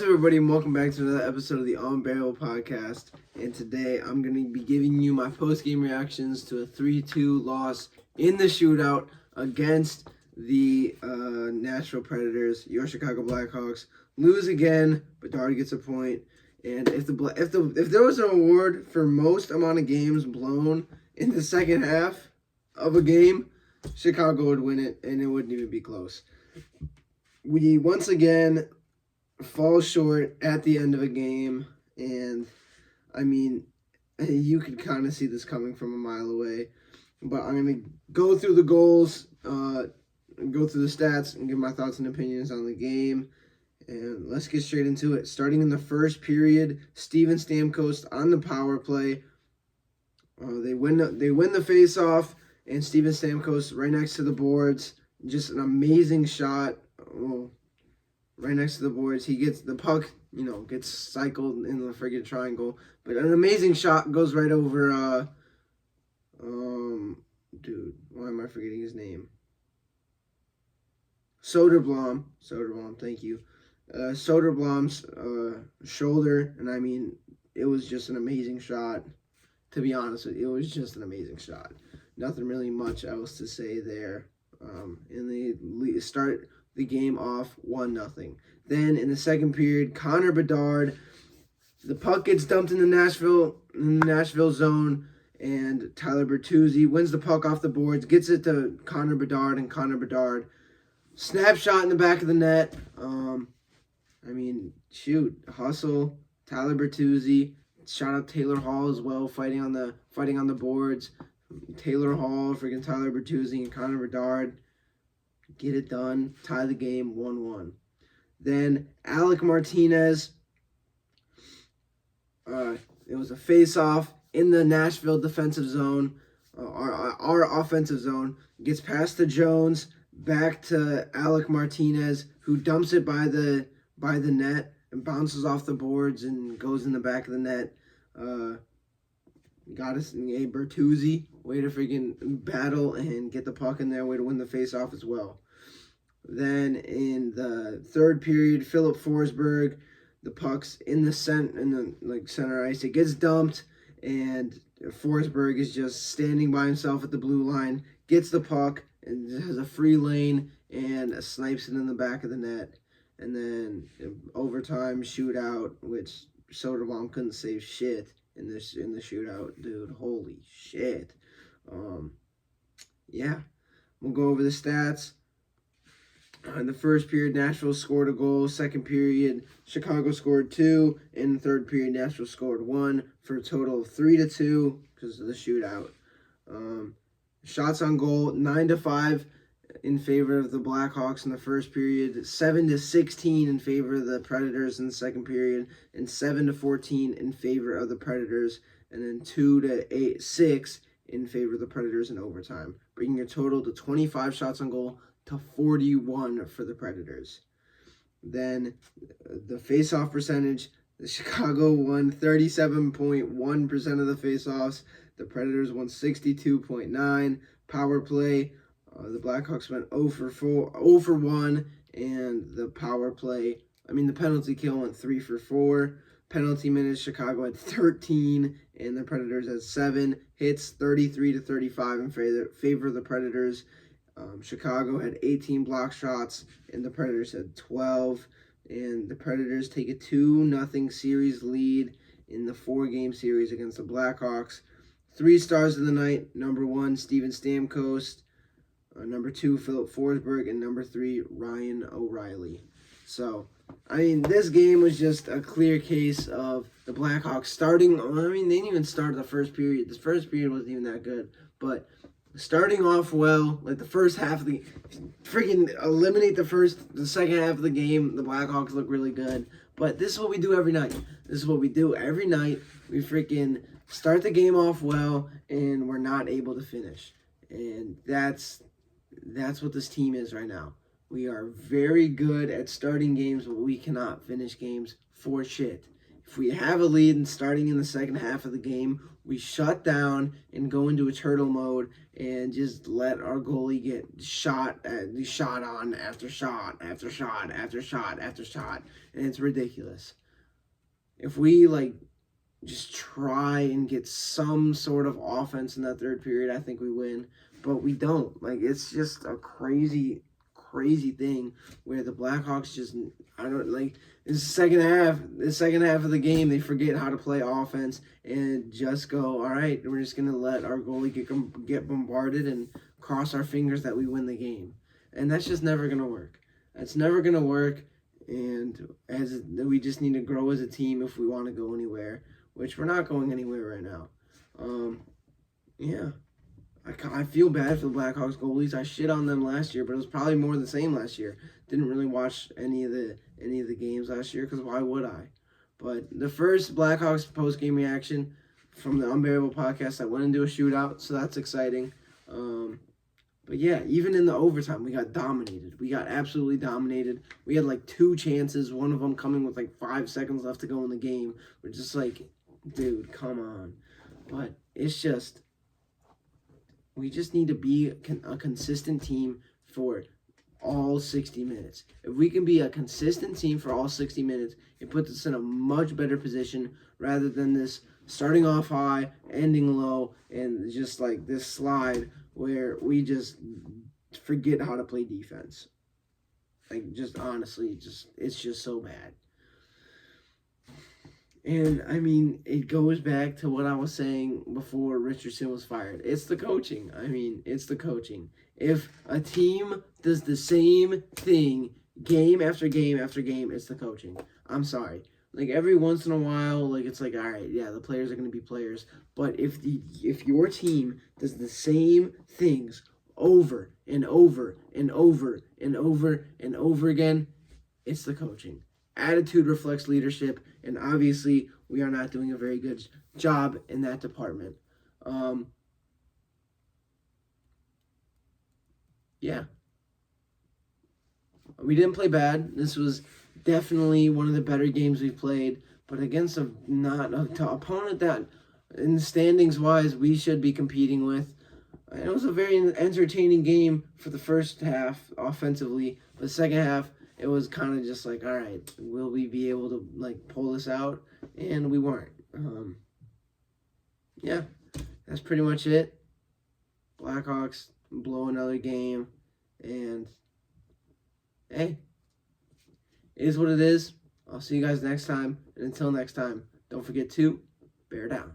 Hello everybody, and welcome back to another episode of the Unbearable Podcast. And today I'm going to be giving you my post-game reactions to a 3-2 loss in the shootout against the Nashville Predators. Your Chicago Blackhawks lose again. Bedard gets a point. And if there was an award for most amount of games blown in the second half of a game, Chicago would win it, and it wouldn't even be close. We once again fall short at the end of a game, and I mean, you could kind of see this coming from a mile away. But I'm going to go through the goals, go through the stats, and give my thoughts and opinions on the game. And let's get straight into it. Starting in the first period, Steven Stamkos on the power play. They win the face-off, and Steven Stamkos right next to the boards. Just an amazing shot. Right next to the boards. He gets the puck, gets cycled in the friggin' triangle. But an amazing shot goes right over, dude, why am I forgetting his name? Soderblom, thank you. Soderblom's shoulder, and I mean, it was just an amazing shot. To be honest with you, it was just an amazing shot. Nothing really much else to say there. And they start the game off 1-0. Then in the second period, Connor Bedard, the puck gets dumped in the Nashville zone, and Tyler Bertuzzi wins the puck off the boards, gets it to Connor Bedard, and Connor Bedard snapshot in the back of the net. Hustle, Tyler Bertuzzi, shout out Taylor Hall as well, fighting on the boards. Taylor Hall, freaking Tyler Bertuzzi, and Connor Bedard get it done, tie the game 1-1. Then Alec Martinez, it was a face-off in the Nashville defensive zone, our offensive zone, gets past to Jones, back to Alec Martinez, who dumps it by the net and bounces off the boards and goes in the back of the net. Got us a Bertuzzi, way to freaking battle and get the puck in there, way to win the face-off as well. Then in the third period, Philip Forsberg, the puck's in the center ice. It gets dumped, and Forsberg is just standing by himself at the blue line, gets the puck, and has a free lane, and snipes it in the back of the net. And then overtime shootout, which Soderblom couldn't save shit in the shootout, dude. Holy shit. Yeah. We'll go over the stats. In the first period, Nashville scored a goal. Second period, Chicago scored 2. In the third period, Nashville scored 1 for a total of 3-2 because of the shootout. Shots on goal, 9-5 in favor of the Blackhawks in the first period, 7-16 in favor of the Predators in the second period, and 7-14 in favor of the Predators, and then 2-6 in favor of the Predators in overtime, bringing your total to 25 shots on goal to 41 for the Predators. Then the face-off percentage, the Chicago won 37.1% of the face-offs. The Predators won 62.9%. Power play, the Blackhawks went 0 for 1, and the the penalty kill went 3 for 4. Penalty minutes, Chicago had 13, and the Predators had 7. Hits 33-35 in favor of the Predators. Chicago had 18 block shots, and the Predators had 12. And the Predators take a 2-0 series lead in the 4-game series against the Blackhawks. 3 stars of the night. Number 1, Steven Stamkos. Number 2, Philip Forsberg. And number 3, Ryan O'Reilly. So, this game was just a clear case of the Blackhawks starting. They didn't even start the first period. The first period wasn't even that good. But starting off well, like the first half of the freaking eliminate the second half of the game. The Blackhawks look really good. But this is what we do every night. We We freaking start the game off well, and we're not able to finish. And that's what this team is right now. We are very good at starting games, but we cannot finish games for shit. If we have a lead and starting in the second half of the game, we shut down and go into a turtle mode and just let our goalie get shot on after shot after shot after shot after shot, and it's ridiculous. If we just try and get some sort of offense in that third period, I think we win. But we don't. It's just a crazy thing where the Blackhawks just, I don't in the second half of the game, they forget how to play offense and just go, all right, we're just gonna let our goalie get bombarded and cross our fingers that we win the game, and that's just never gonna work. That's never gonna work, and we just need to grow as a team if we want to go anywhere, which we're not going anywhere right now. Yeah. I feel bad for the Blackhawks goalies. I shit on them last year, but it was probably more the same last year. Didn't really watch any of the games last year because why would I? But the first Blackhawks post-game reaction from the Unbearable podcast, that went into a shootout, so that's exciting. But yeah, even in the overtime, we got dominated. We got absolutely dominated. We had 2 chances, one of them coming with 5 seconds left to go in the game. We're just dude, come on. But it's just, we just need to be a consistent team for all 60 minutes. If we can be a consistent team for all 60 minutes, it puts us in a much better position rather than this starting off high, ending low, and just this slide where we just forget how to play defense. Just honestly, it's just so bad. And, it goes back to what I was saying before Richardson was fired. It's the coaching. It's the coaching. If a team does the same thing game after game after game, it's the coaching. I'm sorry. Every once in a while, it's all right, yeah, the players are going to be players. But if your team does the same things over and over and over and over and over again, it's the coaching. Attitude reflects leadership, and obviously we are not doing a very good job in that department. Yeah. We didn't play bad. This was definitely one of the better games we've played, but against an opponent that, in the standings wise, we should be competing with. It was a very entertaining game for the first half offensively, but the second half, it was kind of just all right, will we be able to pull this out? And we weren't. Yeah, that's pretty much it. Blackhawks blow another game, and hey, it is what it is. I'll see you guys next time, and until next time, don't forget to bear down.